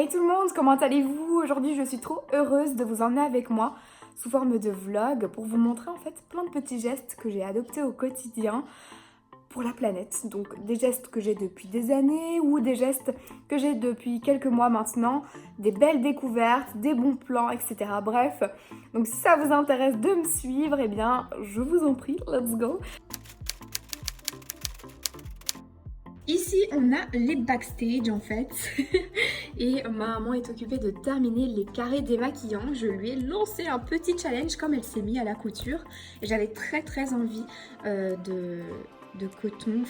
Hey tout le monde, comment allez-vous? Aujourd'hui je suis trop heureuse de vous emmener avec moi sous forme de vlog pour vous montrer en fait plein de petits gestes que j'ai adoptés au quotidien pour la planète. Donc des gestes que j'ai depuis des années ou des gestes que j'ai depuis quelques mois maintenant, des belles découvertes, des bons plans, etc. Bref, donc si ça vous intéresse de me suivre, eh bien je vous en prie, let's go! Ici, on a les backstage en fait et ma maman est occupée de terminer les carrés démaquillants. Je lui ai lancé un petit challenge comme elle s'est mise à la couture et j'avais très envie de coton,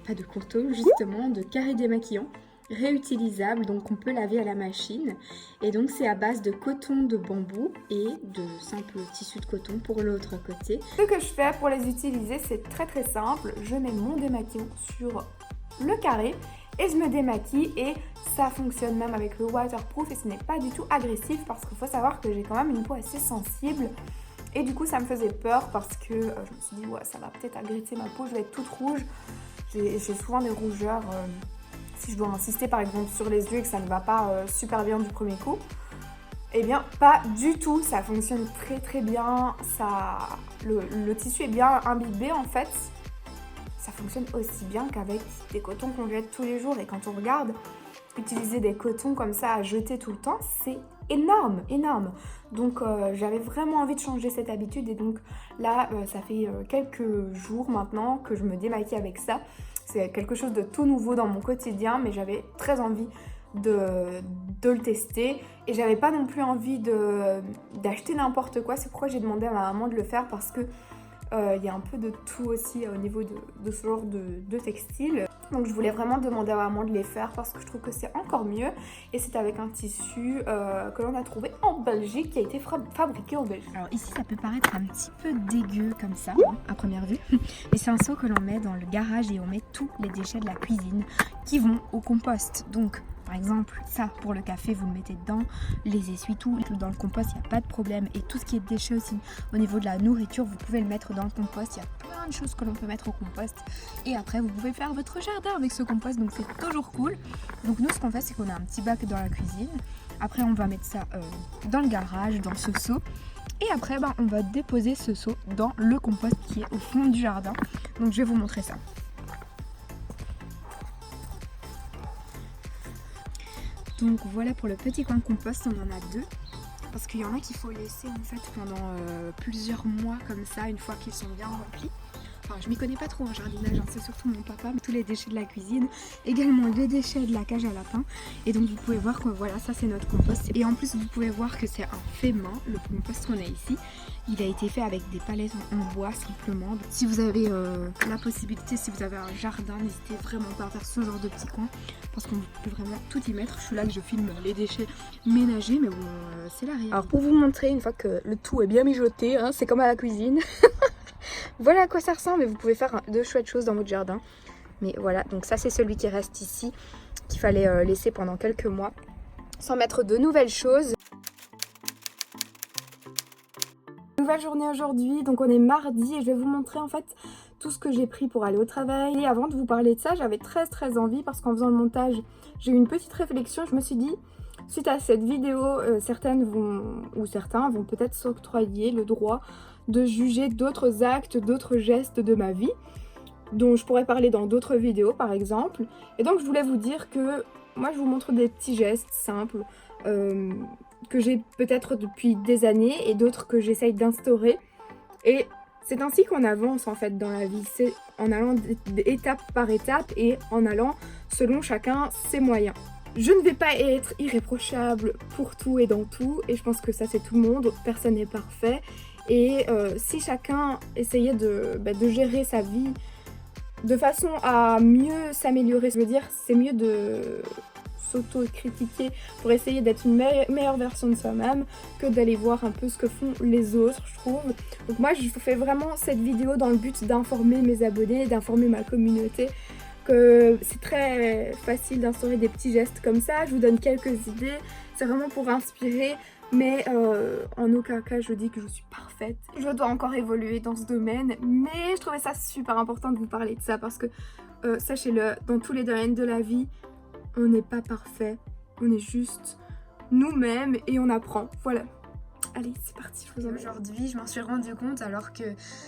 pas de coton justement, de carrés démaquillants réutilisables, donc on peut laver à la machine et donc c'est à base de coton de bambou et de simple tissu de coton pour l'autre côté. Ce que je fais pour les utiliser, c'est très simple, je mets mon démaquillant sur le carré et je me démaquille et ça fonctionne même avec le waterproof et ce n'est pas du tout agressif parce qu'il faut savoir que j'ai quand même une peau assez sensible et du coup ça me faisait peur parce que je me suis dit ouais ça va peut-être agresser ma peau, je vais être toute rouge, j'ai souvent des rougeurs si je dois insister par exemple sur les yeux et que ça ne va pas super bien du premier coup. Eh bien pas du tout, ça fonctionne très bien, le tissu est bien imbibé en fait. Ça fonctionne aussi bien qu'avec des cotons qu'on jette tous les jours. Et quand on regarde, utiliser des cotons comme ça à jeter tout le temps, c'est énorme. Donc j'avais vraiment envie de changer cette habitude. Et donc là, ça fait quelques jours maintenant que je me démaquille avec ça. C'est quelque chose de tout nouveau dans mon quotidien, mais j'avais très envie de le tester. Et j'avais pas non plus envie d'acheter n'importe quoi. C'est pourquoi j'ai demandé à ma maman de le faire parce que il y a un peu de tout aussi au niveau de ce genre de textile. Donc je voulais vraiment demander à maman de les faire parce que je trouve que c'est encore mieux. Et c'est avec un tissu que l'on a trouvé en Belgique, qui a été fabriqué en Belgique. Alors ici ça peut paraître un petit peu dégueu comme ça, à première vue. Mais c'est un seau que l'on met dans le garage et on met tous les déchets de la cuisine qui vont au compost. Donc par exemple, ça pour le café, vous le mettez dedans, les essuie-tout dans le compost, il n'y a pas de problème. Et tout ce qui est déchets aussi, au niveau de la nourriture, vous pouvez le mettre dans le compost. Il y a plein de choses que l'on peut mettre au compost. Et après, vous pouvez faire votre jardin avec ce compost, donc c'est toujours cool. Donc nous, ce qu'on fait, c'est qu'on a un petit bac dans la cuisine. Après, on va mettre ça dans le garage, dans ce seau. Et après, on va déposer ce seau dans le compost qui est au fond du jardin. Donc je vais vous montrer ça. Donc voilà pour le petit coin de compost, on en a deux. Parce qu'il y en a qu'il faut laisser en fait pendant plusieurs mois comme ça, une fois qu'ils sont bien remplis. Enfin, je m'y connais pas trop en jardinage, hein, c'est surtout mon papa, mais tous les déchets de la cuisine, également les déchets de la cage à lapin. Et donc vous pouvez voir que voilà, ça c'est notre compost. Et en plus vous pouvez voir que c'est un fait main, le compost qu'on a ici. Il a été fait avec des palettes en bois simplement. Donc, si vous avez la possibilité, si vous avez un jardin, n'hésitez vraiment pas à faire ce genre de petit coin. Parce qu'on peut vraiment tout y mettre. Je suis là que je filme les déchets ménagers, mais bon, c'est la réalité. Alors pour vous montrer, une fois que le tout est bien mijoté, hein, c'est comme à la cuisine. Voilà à quoi ça ressemble et vous pouvez faire de chouettes choses dans votre jardin. Mais voilà, donc ça c'est celui qui reste ici, qu'il fallait laisser pendant quelques mois, sans mettre de nouvelles choses. Nouvelle journée aujourd'hui, donc on est mardi et je vais vous montrer en fait tout ce que j'ai pris pour aller au travail. Et avant de vous parler de ça, j'avais très envie parce qu'en faisant le montage, j'ai eu une petite réflexion. Je me suis dit, suite à cette vidéo, certains vont peut-être s'octroyer le droit de juger d'autres actes, d'autres gestes de ma vie, dont je pourrais parler dans d'autres vidéos par exemple. Et donc je voulais vous dire que moi je vous montre des petits gestes simples que j'ai peut-être depuis des années et d'autres que j'essaye d'instaurer. Et c'est ainsi qu'on avance en fait dans la vie, c'est en allant étape par étape et en allant selon chacun ses moyens. Je ne vais pas être irréprochable pour tout et dans tout, et je pense que ça c'est tout le monde, personne n'est parfait. Et si chacun essayait de gérer sa vie de façon à mieux s'améliorer, je veux dire, c'est mieux de s'auto-critiquer pour essayer d'être une meilleure version de soi-même que d'aller voir un peu ce que font les autres, je trouve. Donc moi je fais vraiment cette vidéo dans le but d'informer mes abonnés, d'informer ma communauté que c'est très facile d'instaurer des petits gestes comme ça. Je vous donne quelques idées, c'est vraiment pour inspirer, mais en aucun cas je dis que je suis parfaite. Je dois encore évoluer dans ce domaine, mais je trouvais ça super important de vous parler de ça parce que sachez-le, dans tous les domaines de la vie, on n'est pas parfait, on est juste nous-mêmes et on apprend. Voilà. Allez, c'est parti, je vous emmène. Aujourd'hui, je m'en suis rendu compte alors que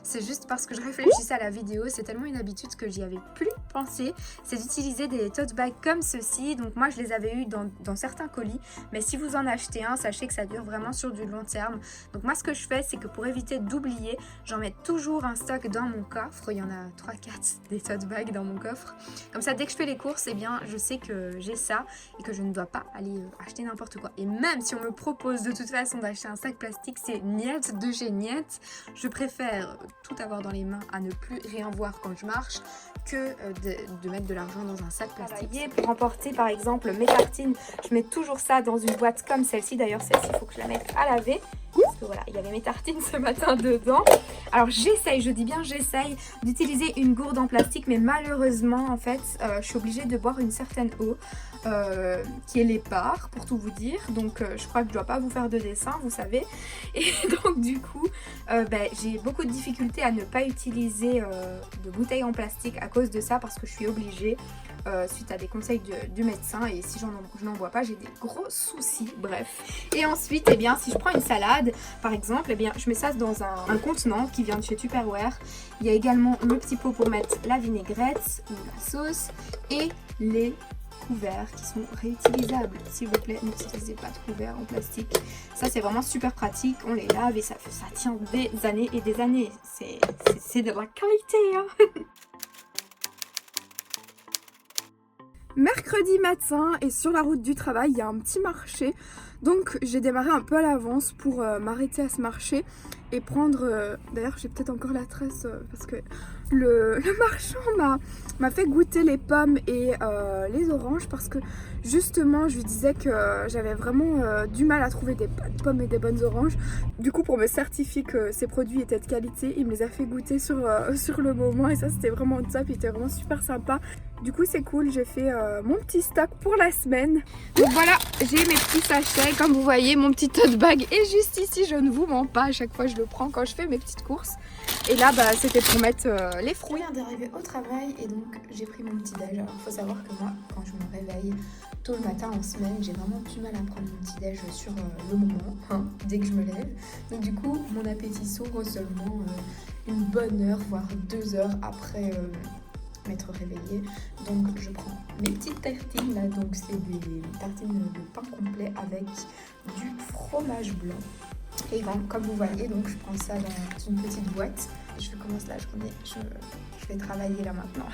c'est juste parce que je réfléchissais à la vidéo, c'est tellement une habitude que j'y avais plus pensé, c'est d'utiliser des tote bags comme ceci. Donc moi, je les avais eu dans certains colis, mais si vous en achetez un, sachez que ça dure vraiment sur du long terme. Donc moi, ce que je fais, c'est que pour éviter d'oublier, j'en mets toujours un stock dans mon coffre. Il y en a 3-4 des tote bags dans mon coffre. Comme ça, dès que je fais les courses, eh bien, je sais que j'ai ça et que je ne dois pas aller acheter n'importe quoi. Et même si on me propose de toute façon d'acheter un sac plastique, c'est niet de chez niet. Je préfère tout avoir dans les mains à ne plus rien voir quand je marche que de mettre de l'argent dans un sac plastique. Pour emporter par exemple mes tartines, je mets toujours ça dans une boîte comme celle-ci. D'ailleurs celle-ci, il faut que je la mette à laver. Parce que voilà, il y avait mes tartines ce matin dedans. Alors j'essaye, je dis bien j'essaye d'utiliser une gourde en plastique, mais malheureusement en fait je suis obligée de boire une certaine eau qui est l'épar pour tout vous dire. Donc je crois que je dois pas vous faire de dessin, vous savez. Et donc du coup j'ai beaucoup de difficultés à ne pas utiliser de bouteilles en plastique à cause de ça, parce que je suis obligée suite à des conseils du médecin, et si je n'en bois pas, j'ai des gros soucis, bref. Et ensuite, eh bien, si je prends une salade, par exemple, eh bien, je mets ça dans un contenant qui vient de chez Tupperware. Il y a également le petit pot pour mettre la vinaigrette ou la sauce et les couverts qui sont réutilisables. S'il vous plaît, n'utilisez pas de couverts en plastique. Ça, c'est vraiment super pratique. On les lave et ça tient des années et des années. C'est de la qualité, hein. Mercredi matin et sur la route du travail, il y a un petit marché. Donc j'ai démarré un peu à l'avance pour m'arrêter à ce marché et prendre... D'ailleurs j'ai peut-être encore la trace parce que le marchand m'a fait goûter les pommes et les oranges, parce que justement je lui disais que j'avais vraiment du mal à trouver des bonnes pommes et des bonnes oranges. Du coup, pour me certifier que ces produits étaient de qualité, il me les a fait goûter sur le moment, et ça c'était vraiment top, il était vraiment super sympa. Du coup c'est cool, j'ai fait mon petit stock pour la semaine. Donc voilà, j'ai mes petits sachets, comme vous voyez mon petit tote bag est juste ici, je ne vous mens pas, à chaque fois je le prends quand je fais mes petites courses. Et là c'était pour mettre les fruits. Je viens d'arriver au travail et donc j'ai pris mon petit déj. Alors il faut savoir que moi, quand je me réveille tôt le matin en semaine, j'ai vraiment du mal à prendre mon petit déj sur le moment, hein, dès que je me lève. Donc du coup mon appétit s'ouvre seulement une bonne heure, voire 2 heures après m'être réveillée. Donc je prends mes petites tartines là, donc c'est des tartines de pain complet avec du fromage blanc. Et bon, comme vous voyez, donc je prends ça dans une petite boîte et je commence la journée. Je vais travailler là maintenant.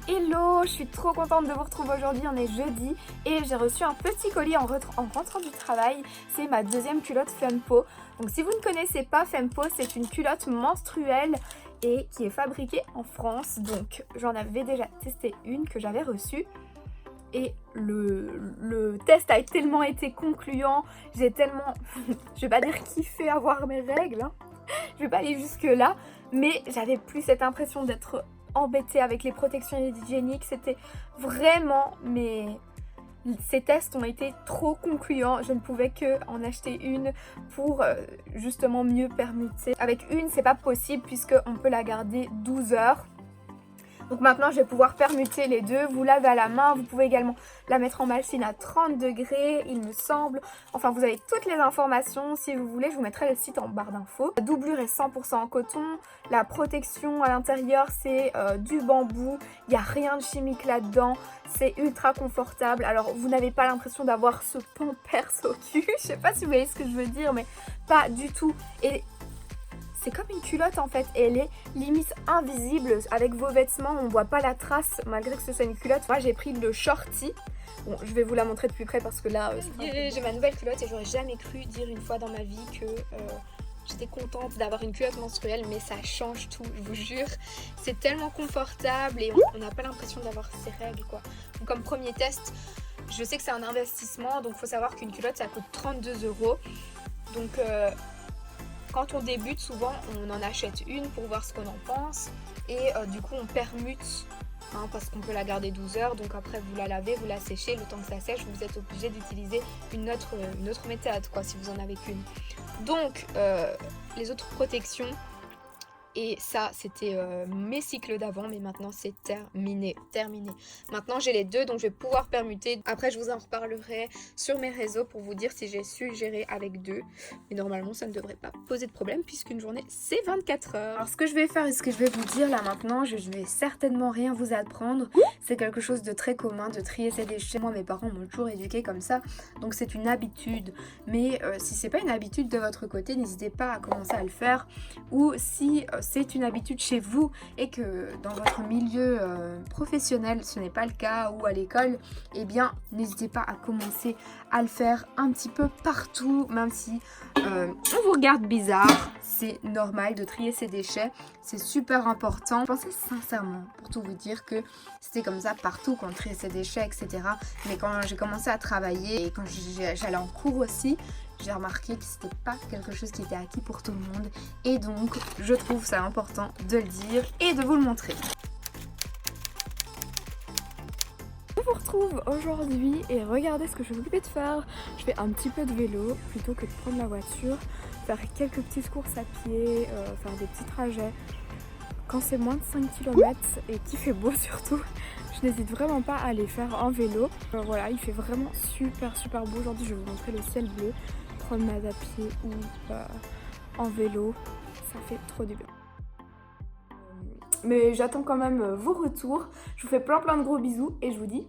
Hello, je suis trop contente de vous retrouver aujourd'hui, on est jeudi et j'ai reçu un petit colis en rentrant du travail. C'est ma deuxième culotte Fempo. Donc si vous ne connaissez pas Fempo, c'est une culotte menstruelle et qui est fabriquée en France. Donc j'en avais déjà testé une que j'avais reçue. Et le test a tellement été concluant, j'ai tellement, je vais pas dire kiffé avoir mes règles, hein. Je vais pas aller jusque là, mais j'avais plus cette impression d'être embêtée avec les protections hygiéniques, c'était vraiment, mais ces tests ont été trop concluants, je ne pouvais que en acheter une pour justement mieux permuter. Avec une, c'est pas possible puisqu'on peut la garder 12 heures. Donc maintenant je vais pouvoir permuter les deux, vous lavez à la main, vous pouvez également la mettre en machine à 30 degrés il me semble. Enfin vous avez toutes les informations si vous voulez, je vous mettrai le site en barre d'infos. La doublure est 100% en coton, la protection à l'intérieur c'est du bambou, il n'y a rien de chimique là-dedans, c'est ultra confortable. Alors vous n'avez pas l'impression d'avoir ce pampers au cul, je sais pas si vous voyez ce que je veux dire mais pas du tout. Et c'est comme une culotte en fait, et elle est limite invisible. Avec vos vêtements, on voit pas la trace malgré que ce soit une culotte. Moi j'ai pris le shorty. Bon, je vais vous la montrer de plus près parce que là, j'ai ma nouvelle culotte et j'aurais jamais cru dire une fois dans ma vie que j'étais contente d'avoir une culotte menstruelle, mais ça change tout, je vous jure. C'est tellement confortable et on n'a pas l'impression d'avoir ses règles quoi. Donc, comme premier test, je sais que c'est un investissement, donc il faut savoir qu'une culotte ça coûte 32 €. Donc quand on débute, souvent on en achète une pour voir ce qu'on en pense et du coup on permute hein, parce qu'on peut la garder 12 heures. Donc après vous la lavez, vous la séchez, le temps que ça sèche vous êtes obligé d'utiliser une autre méthode quoi si vous en avez qu'une. Donc les autres protections Et ça, c'était mes cycles d'avant, mais maintenant c'est terminé. Maintenant j'ai les deux, donc je vais pouvoir permuter. Après je vous en reparlerai sur mes réseaux pour vous dire si j'ai su gérer avec deux. Mais normalement ça ne devrait pas poser de problème puisqu'une journée c'est 24 heures. Alors ce que je vais faire et ce que je vais vous dire là maintenant, je vais certainement rien vous apprendre. C'est quelque chose de très commun de trier ses déchets. Moi mes parents m'ont toujours éduquée comme ça, donc c'est une habitude. Mais si c'est pas une habitude de votre côté, n'hésitez pas à commencer à le faire. Ou si c'est une habitude chez vous et que dans votre milieu professionnel ce n'est pas le cas ou à l'école, eh bien n'hésitez pas à commencer à le faire un petit peu partout, même si on vous regarde bizarre, c'est normal de trier ses déchets, c'est super important. Je pensais sincèrement, pour tout vous dire, que c'était comme ça partout qu'on triait ses déchets, etc. Mais quand j'ai commencé à travailler et quand j'allais en cours aussi, j'ai remarqué que c'était pas quelque chose qui était acquis pour tout le monde. Et donc, je trouve ça important de le dire et de vous le montrer. Je vous retrouve aujourd'hui et regardez ce que je vais m'occuper de faire. Je fais un petit peu de vélo plutôt que de prendre la voiture, faire quelques petites courses à pied, faire des petits trajets. Quand c'est moins de 5 km et qu'il fait beau surtout, je n'hésite vraiment pas à les faire en vélo. Voilà, il fait vraiment super beau. Aujourd'hui je vais vous montrer le ciel bleu, promenade à pied ou en vélo, ça fait trop du bien. Mais j'attends quand même vos retours. Je vous fais plein de gros bisous et je vous dis